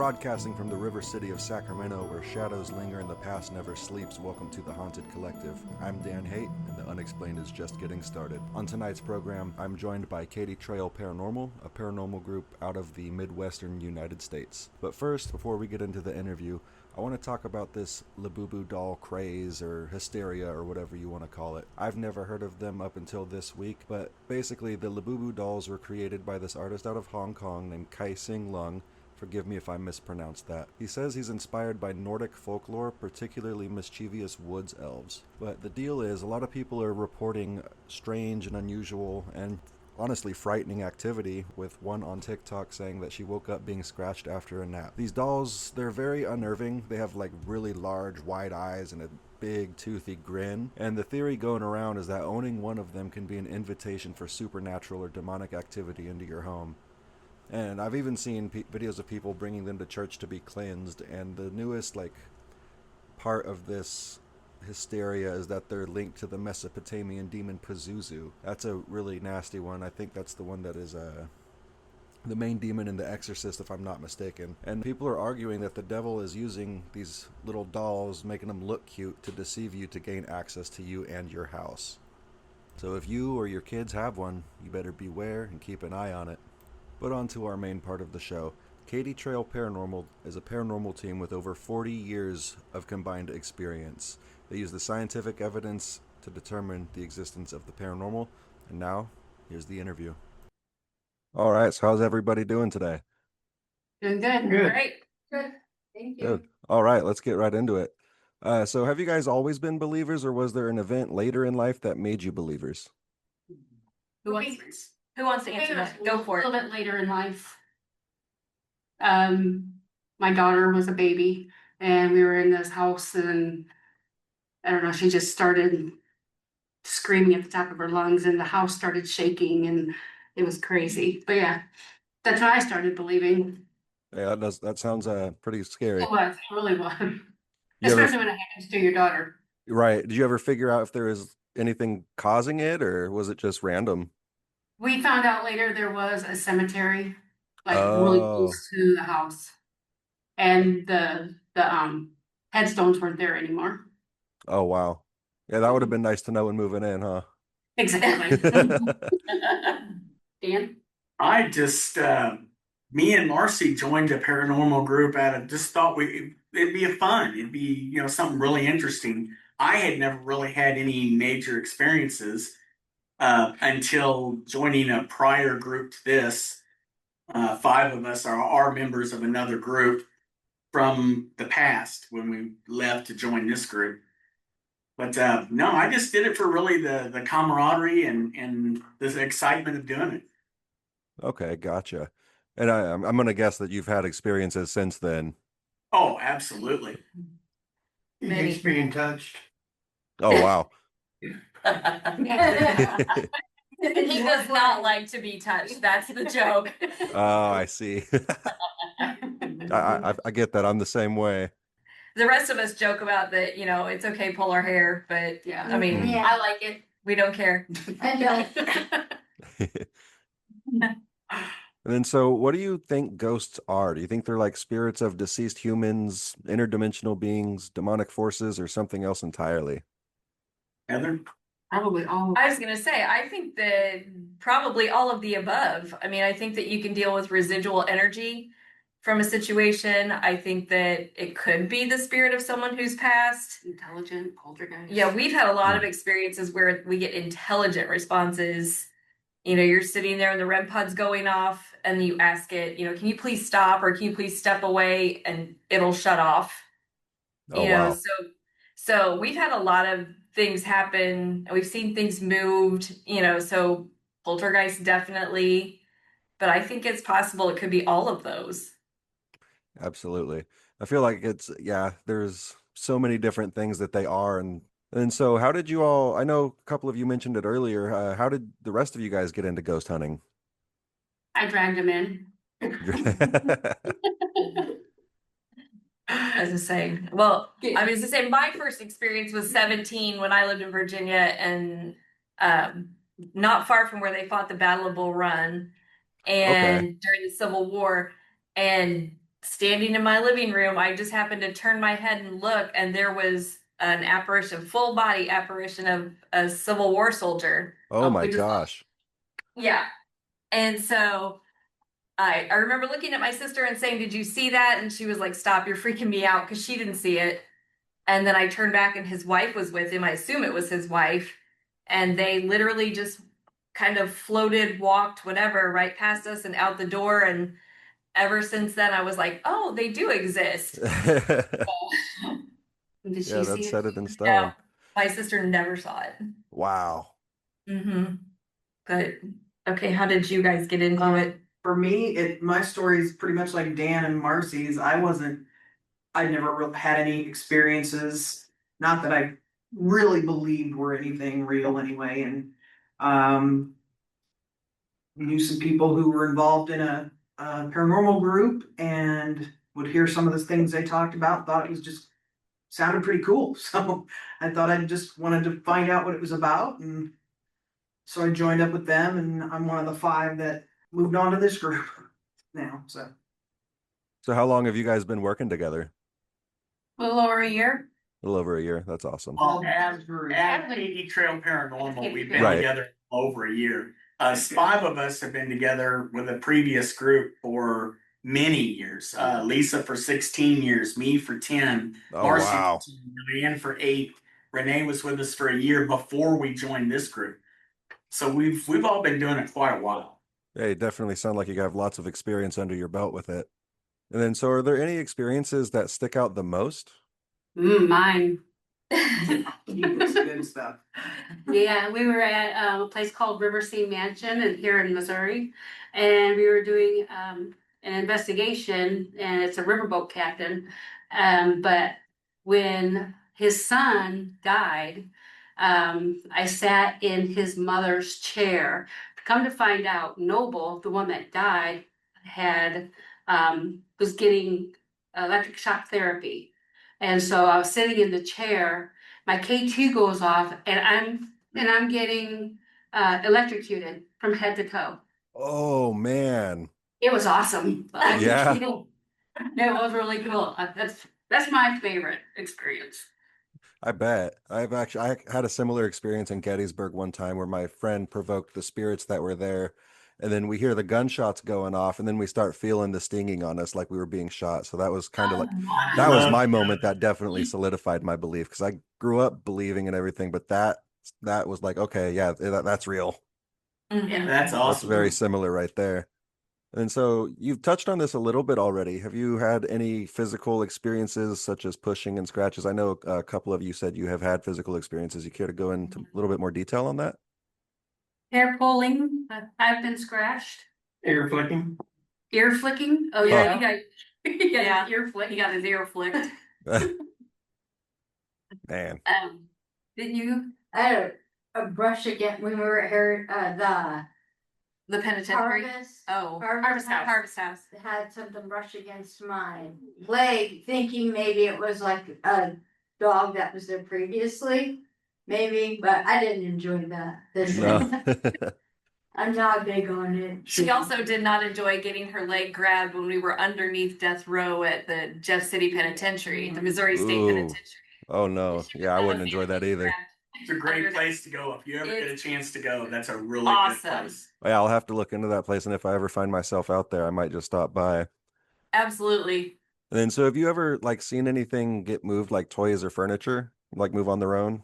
Broadcasting from the river city of Sacramento, where shadows linger and the past never sleeps, welcome to the Haunted Collective. I'm Dan Haight, and the unexplained is just getting started. On tonight's program, I'm joined by Katy Trail Paranormal, a paranormal group out of the Midwestern United States. But first, before we get into the interview, I want to talk about this Labubu doll craze or hysteria or whatever you want to call it. I've never heard of them up until this week, but basically the Labubu dolls were created by this artist out of Hong Kong named Kai-Sing Lung. Forgive me if I mispronounced that. He says he's inspired by Nordic folklore, particularly mischievous woods elves. But the deal is, a lot of people are reporting strange and unusual and honestly frightening activity, with one on TikTok saying that she woke up being scratched after a nap. These dolls, they're very unnerving. They have like really large, wide eyes and a big, toothy grin. And the theory going around is that owning one of them can be an invitation for supernatural or demonic activity into your home. And I've even seen videos of people bringing them to church to be cleansed. And the newest part of this hysteria is that they're linked to the Mesopotamian demon Pazuzu. That's a really nasty one. I think that's the one that is the main demon in The Exorcist, if I'm not mistaken. And people are arguing that the devil is using these little dolls, making them look cute, to deceive you to gain access to you and your house. So if you or your kids have one, you better beware and keep an eye on it. But on to our main part of the show. Katy Trail Paranormal is a paranormal team with over 40 years of combined experience. They use the scientific evidence to determine the existence of the paranormal. And now, here's the interview. All right, so how's everybody doing today? Doing good. Good. Great. Good. Thank you. Good. All right, let's get right into it. So have you guys always been believers, or was there an event later in life that made you believers? Who wants to answer that? Go for it. A little bit later in life. My daughter was a baby and we were in this house and I don't know, she just started screaming at the top of her lungs and the house started shaking and it was crazy. But yeah, that's when I started believing. Yeah, that sounds pretty scary. It was, it really was. You ever- Especially when it happens to your daughter. Right. Did you ever figure out if there was anything causing it, or was it just random? We found out later there was a cemetery, like really Oh. close to the house. And the headstones weren't there anymore. Oh, wow. Yeah, that would have been nice to know when moving in, huh? Exactly. Dan? I just, me and Marcy joined a paranormal group out of just thought it'd be fun. It'd be, something really interesting. I had never really had any major experiences until joining a prior group to this. 5 of us are members of another group from the past when we left to join this group. But no, I just did it for really the camaraderie and the excitement of doing it. Okay, gotcha. And I'm going to guess that you've had experiences since then. Oh, absolutely. He hates being touched. Oh, wow. He does not like to be touched. That's the joke. Oh, I see. I get that. I'm the same way. The rest of us joke about that, it's okay, pull our hair, but Yeah. I mean, Yeah. I like it. we don't care. And then, so what do you think ghosts are? Do you think they're like spirits of deceased humans, interdimensional beings, demonic forces, or something else entirely? Heather? Probably all. I was gonna say, I think that probably all of the above. I mean, I think that you can deal with residual energy from a situation. I think that it could be the spirit of someone who's passed. Intelligent, poltergeist. Yeah, we've had a lot of experiences where we get intelligent responses. You're sitting there and the REM pod's going off and you ask it, can you please stop, or can you please step away, and it'll shut off. Oh, wow. So we've had a lot of things happen and we've seen things moved, so poltergeist definitely, but I think it's possible it could be all of those. Absolutely. I feel like there's so many different things that they are. And so how did you all, I know a couple of you mentioned it earlier, how did the rest of you guys get into ghost hunting? I dragged him in. As I say, well, I mean, as I say, my first experience was 17 when I lived in Virginia, and not far from where they fought the Battle of Bull Run, and during the Civil War, and standing in my living room, I just happened to turn my head and look, and there was an apparition, full body apparition of a Civil War soldier. Oh my We just, gosh. yeah. And so I remember looking at my sister and saying, "Did you see that?" And she was like, "Stop, you're freaking me out," because she didn't see it. And then I turned back and his wife was with him. I assume it was his wife. And they literally just kind of floated, walked, whatever, right past us and out the door. And ever since then, I was like, oh, they do exist. Yeah, Did she that's see set it? it in No, stone. my sister never saw it. Wow. Mm-hmm. But okay, how did you guys get into it? For me, my story is pretty much like Dan and Marcy's. I never really had any experiences, not that I really believed were anything real anyway. And knew some people who were involved in a paranormal group and would hear some of the things they talked about. Thought it was just sounded pretty cool. So I thought I just wanted to find out what it was about, and so I joined up with them. And I'm one of the 5 that moved on to this group now. So. So how long have you guys been working together? A little over a year. A little over a year. That's awesome. Well, as Katy Trail Paranormal, we've been Right. together over a year. 5 of us have been together with a previous group for many years. Lisa for 16 years, me for 10, Oh, Marcy wow. for 10, Diane for 8. Renee was with us for a year before we joined this group. So we've all been doing it quite a while. Yeah, you definitely sound like you have lots of experience under your belt with it. And then, so are there any experiences that stick out the most? Mine. It's good stuff. Yeah, we were at a place called River Sea Mansion here in Missouri, and we were doing an investigation, and it's a riverboat captain. But when his son died, I sat in his mother's chair. Come to find out, Noble, the one that died, was getting electric shock therapy. And so I was sitting in the chair, my K2 goes off, and I'm getting electrocuted from head to toe. Oh, man. It was awesome. Yeah. It was really cool. That's my favorite experience. I bet. I had a similar experience in Gettysburg one time where my friend provoked the spirits that were there. And then we hear the gunshots going off, and then we start feeling the stinging on us like we were being shot. So that was kind of like, that was my moment that definitely solidified my belief, because I grew up believing and everything, but that was like, okay, yeah, that's real. Mhm. That's That's awesome. very similar right there. And so you've touched on this a little bit already. Have you had any physical experiences such as pushing and scratches? I know a couple of you said you have had physical experiences. You care to go into a little bit more detail on that? Hair pulling, I've been scratched. Air flicking. Ear flicking. Oh Huh. yeah, he got Yeah. his ear flicked. He got his ear flicked. Man. Didn't you? I had a brush again when we were at The the penitentiary. harvest. Oh, Harvest House. Harvest House. Had something brush against my leg, thinking maybe it was like a dog that was there previously. Maybe, but I didn't enjoy that. No. I'm not big on it. She also did not enjoy getting her leg grabbed when we were underneath death row at the Jeff City Penitentiary, the Missouri State Ooh. Penitentiary. Oh no. She Yeah, I was wouldn't not a enjoy fan of that being either. grabbed. It's a great place to go. If you ever get a It's chance to go, that's a really awesome. good place. Yeah, I'll have to look into that place, and if I ever find myself out there, I might just stop by. Absolutely. And then, so have you ever like seen anything get moved, like toys or furniture, like move on their own?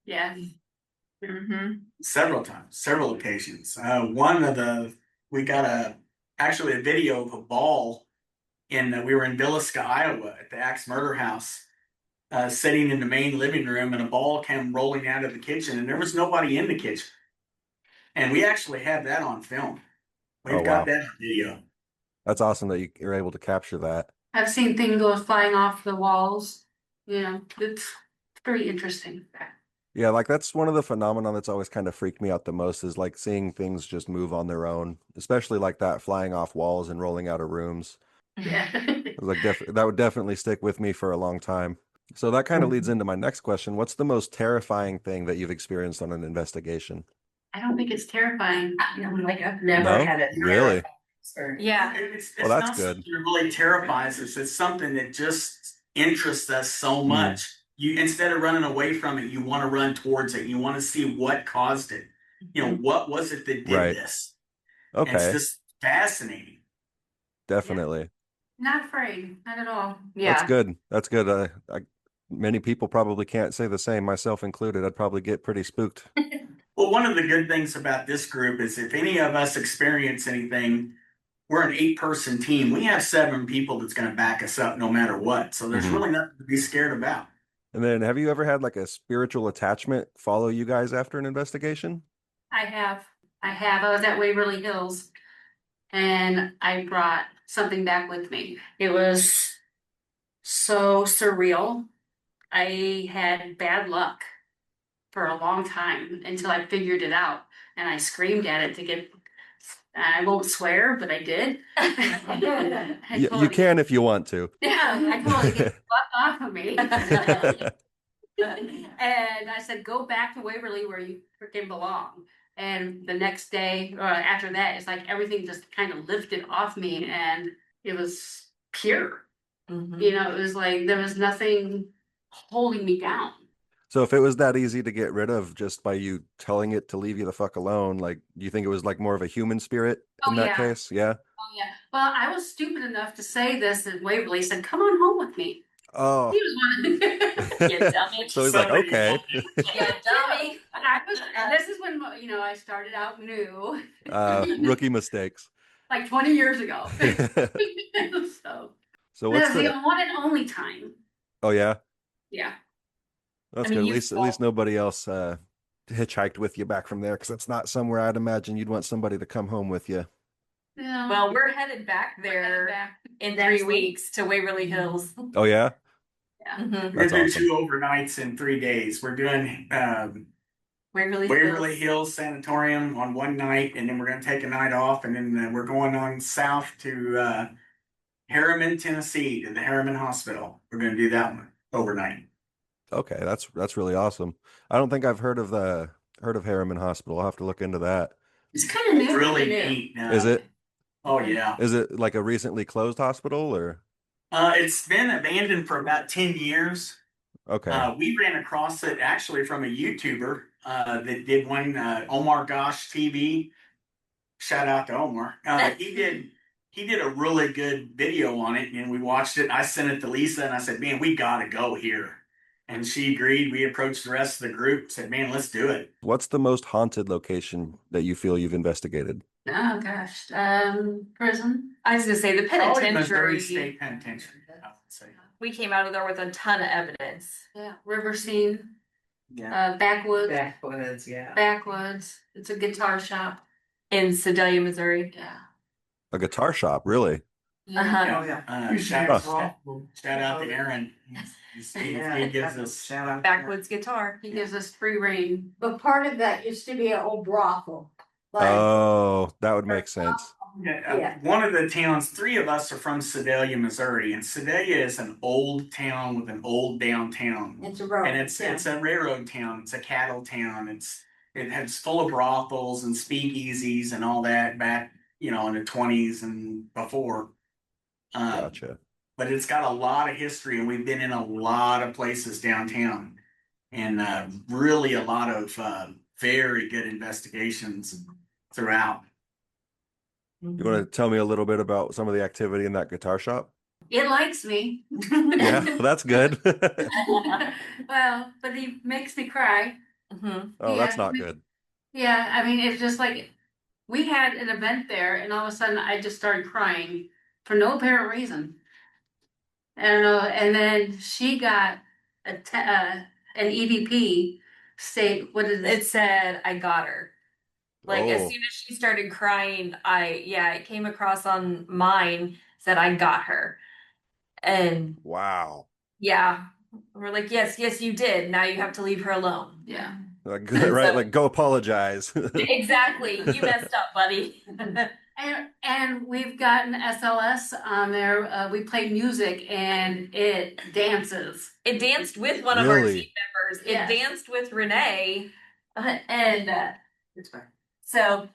Yeah. Mm-hmm. Several times, several occasions. We got actually a video of a ball we were in Villisca, Iowa at the Axe Murder House, sitting in the main living room, and a ball came rolling out of the kitchen, and there was nobody in the kitchen. And we actually have that on film. We've Oh, got wow. that on video. That's awesome that you're able to capture that. I've seen things go flying off the walls. You know, it's pretty interesting. Yeah, like that's one of the phenomena that's always kind of freaked me out the most, is like seeing things just move on their own, especially like that flying off walls and rolling out of rooms. Yeah. It was like that would definitely stick with me for a long time. So that kind of leads into my next question. What's the most terrifying thing that you've experienced on an investigation? I don't think it's terrifying. Like I've never No? had it. Really? Yeah. It's Well, that's not good. something that really terrifies us. It's something that just interests us so Mm. much. You instead of running away from it, you want to run towards it. You want to see what caused it. You know, what was it that did Right. this? And it's Okay, just fascinating. definitely. Not afraid, not at all. That's Yeah. good. That's good. Many people probably can't say the same, myself included. I'd probably get pretty spooked. Well, one of the good things about this group is if any of us experience anything, we're an 8-person team. We have 7 people that's going to back us up no matter what. So there's Mhm. really nothing to be scared about. And then, have you ever had like a spiritual attachment follow you guys after an investigation? I have. I was at Waverly Hills and I brought something back with me. It was so surreal. I had bad luck for a long time until I figured it out and I screamed at it to get, I won't swear, but I did. I You told it, can if you want to. yeah, I told it to get the fuck off of me. And I said, go back to Waverly where you freaking belong. And the next day, or after that, it's like everything just kind of lifted off me and it was pure. Mhm. You know, it was like there was nothing holding me down. So if it was that easy to get rid of just by you telling it to leave you the fuck alone, like, do you think it was like more of a human spirit in Oh, that yeah. case? Yeah. Oh, yeah. Well, I was stupid enough to say this at Waverly, said, come on home with me. Oh. He was one. You dummy. So he's like, Somebody okay. Yeah, dummy. This is when, you know, I started out new, Rookie mistakes. like 20 years ago. So So what's that's the the? one and only time. Oh yeah, Yeah. that's I mean, good. you At least nobody else hitchhiked with you back from there, because that's not somewhere I'd imagine you'd want somebody to come home with you. Yeah. Well, we're headed back there in 3 weeks to Waverly Hills. Oh yeah, Mhm. We're That's gonna do awesome. 2 overnights in 3 days. We're doing Waverly Hills Sanatorium on one night, and then we're gonna take a night off, and then we're going on south to Harriman, Tennessee, to the Harriman Hospital. We're gonna do that one overnight. Okay, that's really awesome. I don't think I've heard of Harriman Hospital. I'll have to look into that. It's kind of new. Really new. neat. Is it? Oh yeah. Is it like a recently closed hospital or? It's been abandoned for about 10 years. Okay. We ran across it actually from a YouTuber that did one, Omar Gosh TV. Shout out to Omar. He did a really good video on it, and we watched it. I sent it to Lisa, and I said, "Man, we gotta go here." And she agreed. We approached the rest of the group, said, "Man, let's do it." What's the most haunted location that you feel you've investigated? Oh gosh. Prison. I was gonna say the Probably Missouri penitentiary. State Penitentiary, I would say. We came out of there with a ton of evidence. Yeah. River scene. Yeah. Backwoods. Backwoods, yeah. Backwoods. It's a guitar shop. In Sedalia, Missouri. Yeah. A guitar shop, really? Uh-huh. Oh, yeah. Shout out to Aaron. He gives us. Shout out. Backwoods guitar. He gives us free reign. But part of that used to be an old brothel. Like, Oh, that would make sense. Yeah. One of the towns, 3 of us are from Sedalia, Missouri, and Sedalia is an old town with an old downtown. it's a road. And it's a railroad town. It's a cattle town. It's full of brothels and speakeasies and all that back, you know, in the 20s and before. Gotcha. But it's got a lot of history, and we've been in a lot of places downtown, and really a lot of very good investigations throughout. You want to tell me a little bit about some of the activity in that guitar shop? It likes me. Yeah, well, that's good. Well, but he makes me cry. Mhm. Oh, that's not good. Yeah, I mean, it's just like we had an event there, and all of a sudden I just started crying for no apparent reason. I don't know. And then she got an EVP state. What is It said I got her. Like as Oh. soon as she started crying, it came across on mine, said I got her. And Wow. yeah, we're like, yes, you did. Now you have to leave her alone. Yeah. Like, right, like go apologize. Exactly. You messed up, buddy. And we've gotten SLS on there. We play music and it dances. It danced with one of our Really? team members. It Yes. danced with Renee. And so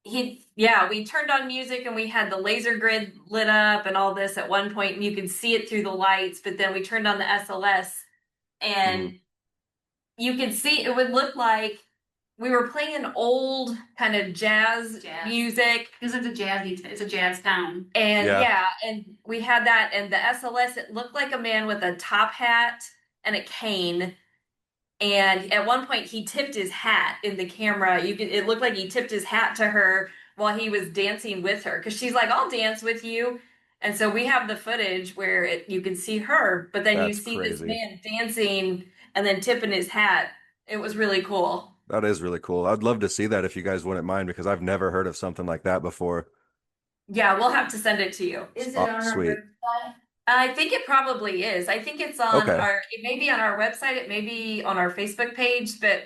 we turned on music and we had the laser grid lit up and all this at one point, and you could see it through the lights, but then we turned on the SLS and you could see it would look like we were playing an old kind of jazz music. Because it's a jazz town. And Yeah. and we had that, and the SLS, it looked like a man with a top hat and a cane. And at one point he tipped his hat in the camera. It looked like he tipped his hat to her while he was dancing with her. Cause she's like, I'll dance with you. And so we have the footage where you can see her, but then you That's see this crazy. man dancing and then tipping his hat. It was really cool. That is really cool. I'd love to see that if you guys wouldn't mind, because I've never heard of something like that before. Yeah, we'll have to send it to you. Is it Oh, on our sweet. website? I think it probably is. I think it's on Okay. it may be on our website, it may be on our Facebook page, but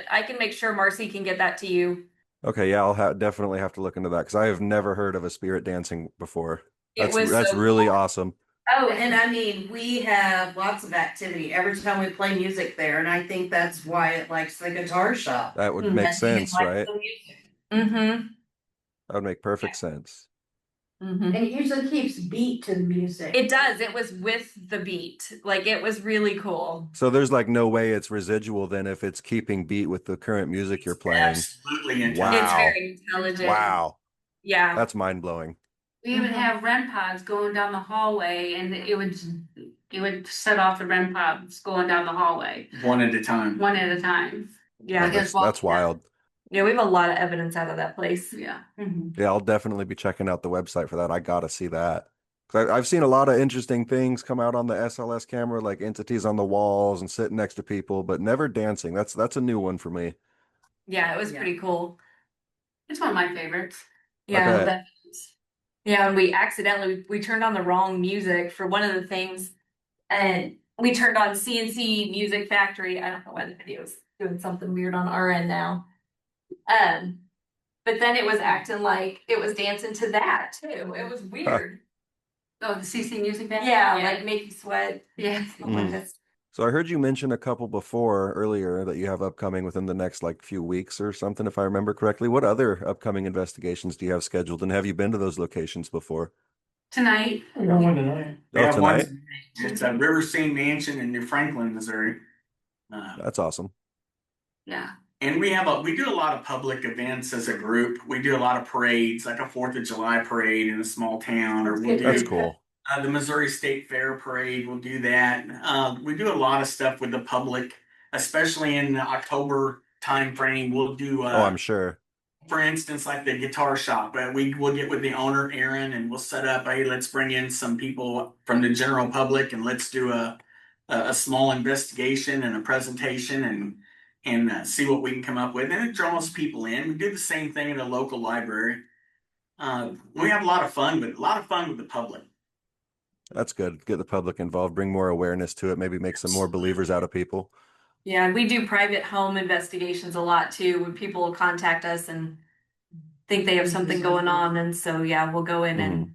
I can make sure Marcy can get that to you. Okay, yeah, I'll definitely have to look into that because I have never heard of a spirit dancing before. It was That's so really cool. awesome. Oh, and I mean, we have lots of activity every time we play music there, and I think that's why it likes the guitar shop. That would Mhm. make I think it sense, likes right? the music. Mm-hmm. That would make perfect sense. Mm-hmm. And it usually keeps beat to the music. It does. It was with the beat. Like it was really cool. So there's like no way it's residual then if it's keeping beat with the current music you're playing. Absolutely Wow. intelligent. It's very intelligent. Wow. Yeah. That's mind-blowing. We even have REM pods going down the hallway, and it would set off the REM pods going down the hallway, One at a time. one at a time. Yeah. That's wild. Yeah, we have a lot of evidence out of that place. Yeah. Yeah, I'll definitely be checking out the website for that. I gotta see that. 'Cause I've seen a lot of interesting things come out on the SLS camera, like entities on the walls and sitting next to people, but never dancing. That's a new one for me. Yeah, it was Yeah. pretty cool. It's one of my favorites. Yeah. bet. Yeah, and we accidentally we turned on the wrong music for one of the things, and we turned on CNC Music Factory. I don't know why the video is doing something weird on our end now. But then it was acting like it was dancing to that too. It was weird. Oh, the CC Music Band? Yeah, like make you sweat. Yeah. Oh my goodness. So I heard you mention a couple earlier that you have upcoming within the next like few weeks or something, if I remember correctly. What other upcoming investigations do you have scheduled, and have you been to those locations before? Tonight. We're going tonight. We Oh, have one. tonight? It's a River Scene Mansion in New Franklin, Missouri. That's awesome. Yeah. And we do a lot of public events as a group. We do a lot of parades, like a 4th of July parade in a small town, or we'll do That's cool. the Missouri State Fair parade. We'll do that. We do a lot of stuff with the public, especially in the October time frame. We'll do, Oh, I'm sure. for instance, like the guitar shop. We'll get with the owner, Aaron, and we'll set up, hey, let's bring in some people from the general public and let's do a small investigation and a presentation and see what we can come up with. And it draws people in. We do the same thing in a local library. We have a lot of fun with the public. That's good. Get the public involved, bring more awareness to it, maybe make some more believers out of people. Yeah, and we do private home investigations a lot too, when people contact us and think they have something going on, and so yeah, we'll go in and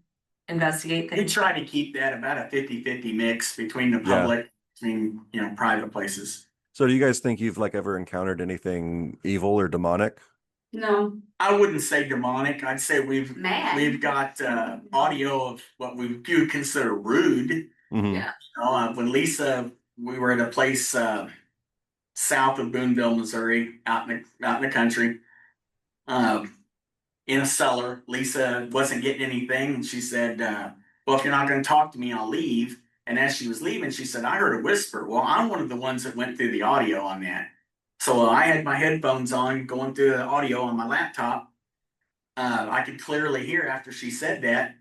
investigate We things. try to keep that about a 50-50 mix between the public, between private places. So do you guys think you've like ever encountered anything evil or demonic? No. I wouldn't say demonic. I'd say we've Mad. got audio of what we do consider rude. Mhm. Yeah. When Lisa, we were at a place south of Boonville, Missouri, out in the country, in a cellar. Lisa wasn't getting anything, and she said, "Well, if you're not going to talk to me, I'll leave." And as she was leaving, she said, "I heard a whisper." Well, I'm one of the ones that went through the audio on that. So I had my headphones on, going through the audio on my laptop. I could clearly hear after she said that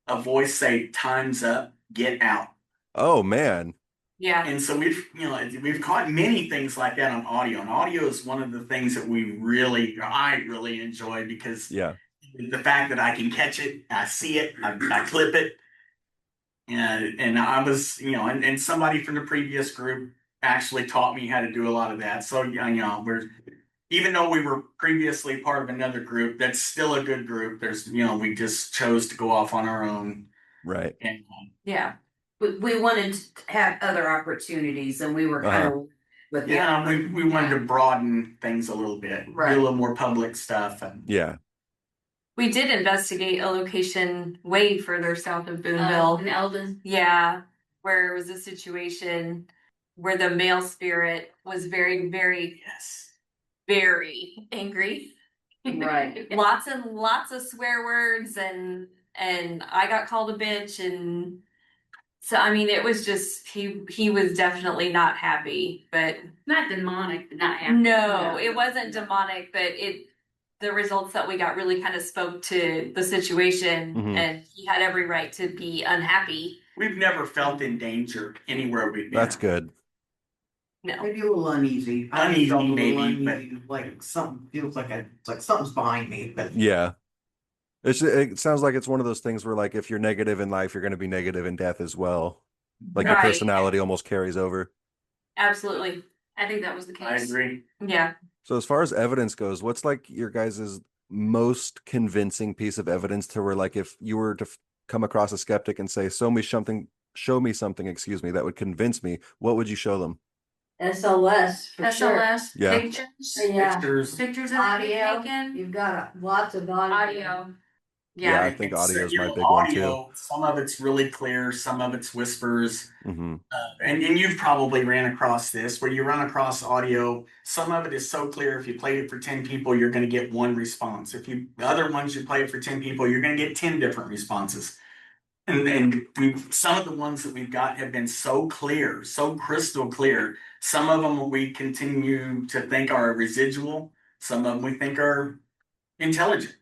a voice say, "Time's up, get out." Oh man. Yeah. And so we've caught many things like that on audio. And audio is one of the things that I really enjoy, because Yeah. the fact that I can catch it, I see it, I clip it. And I was, and somebody from the previous group actually taught me how to do a lot of that. So, even though we were previously part of another group, that's still a good group. We just chose to go off on our own. Right. And Yeah. We wanted to have other opportunities, and we were kind of with we wanted to broaden things a little bit, do a little more public stuff. And Yeah. We did investigate a location way further south of Boonville. In Eldon. Yeah, where it was a situation where the male spirit was very, very, Yes. very angry. Right. Lots and lots of swear words and I got called a bitch and so I mean it was just he was definitely not happy, but Not demonic, but not happy. no, it wasn't demonic, but the results that we got really kind of spoke to the situation Mhm. and he had every right to be unhappy. We've never felt in danger anywhere we've been. That's good. No. Maybe a little uneasy. I Uneasy, felt a little maybe, but- uneasy, like something feels like it's like something's behind me, but Yeah. It sounds like it's one of those things where like if you're negative in life, you're going to be negative in death as well. Like your Right. personality almost carries over. Absolutely. I think that was the I case. agree. Yeah. So as far as evidence goes, what's like your guys' most convincing piece of evidence to where like if you were to come across a skeptic and say, show me something, excuse me, that would convince me, what would you show them? SLS for sure. SLS, Yeah. pictures, Yeah. Pictures. pictures that we Audio, taken, you've got lots of audio. audio. Yeah, I Yeah. think It's, audio is you my know, big one audio, some of it's really clear, some of it's whispers. Mm-hmm. And you've probably ran across this where you run across audio. Some of it is so clear. If you played it for 10 people, you're going to get one response. The other ones you play it for 10 people, you're going to get 10 different responses. And some of the ones that we've got have been so clear, so crystal clear. Some of them we continue to think are residual. Some of them we think are intelligent.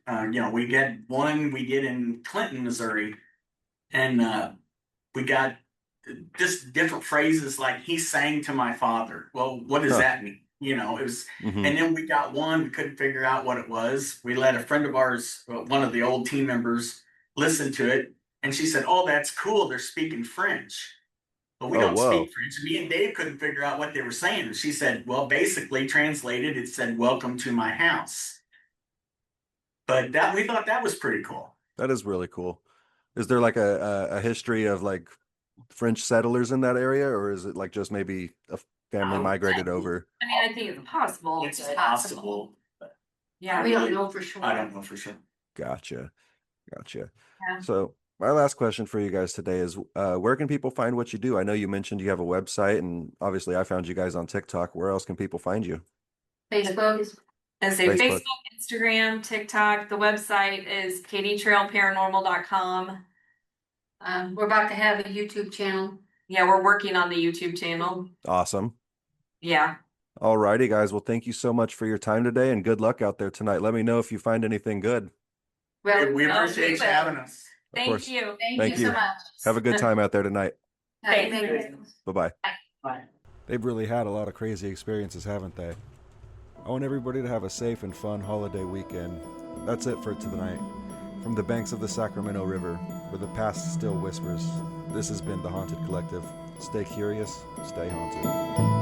We get one we did in Clinton, Missouri, and we got just different phrases like "he sang to my father." Well, what does Huh. that mean? It was. Mm-hmm. And then we got one we couldn't figure out what it was. We let a friend of ours, one of the old team members, listen to it, and she said, "Oh, that's cool. They're speaking French." But we Oh, don't whoa. speak French. Me and Dave couldn't figure out what they were saying. She said, "Well, basically translated, it said, 'Welcome to my house.'" But we thought that was pretty cool. That is really cool. Is there like a history of like French settlers in that area, or is it like just maybe a family migrated over? I mean, I think it's possible. It's but- possible. But Yeah. We don't know for sure. I don't know for sure. Gotcha. Yeah. So my last question for you guys today is, where can people find what you do? I know you mentioned you have a website, and obviously I found you guys on TikTok. Where else can people find you? Facebook. And say Facebook. Facebook, Instagram, TikTok. The website is katytrailparanormal.com. We're about to have a YouTube channel. Yeah, we're working on the YouTube channel. Awesome. Yeah. All righty, guys. Well, thank you so much for your time today, and good luck out there tonight. Let me know if you find anything good. Well, We Oh, appreciate we you will. having us. Of Thank course. you. Thank you. so much. Have a good time out there tonight. Thank you. Bye-bye. Bye. They've really had a lot of crazy experiences, haven't they? I want everybody to have a safe and fun holiday weekend. That's it for tonight. From the banks of the Sacramento River, where the past still whispers, this has been The Haunted Collective. Stay curious, stay haunted.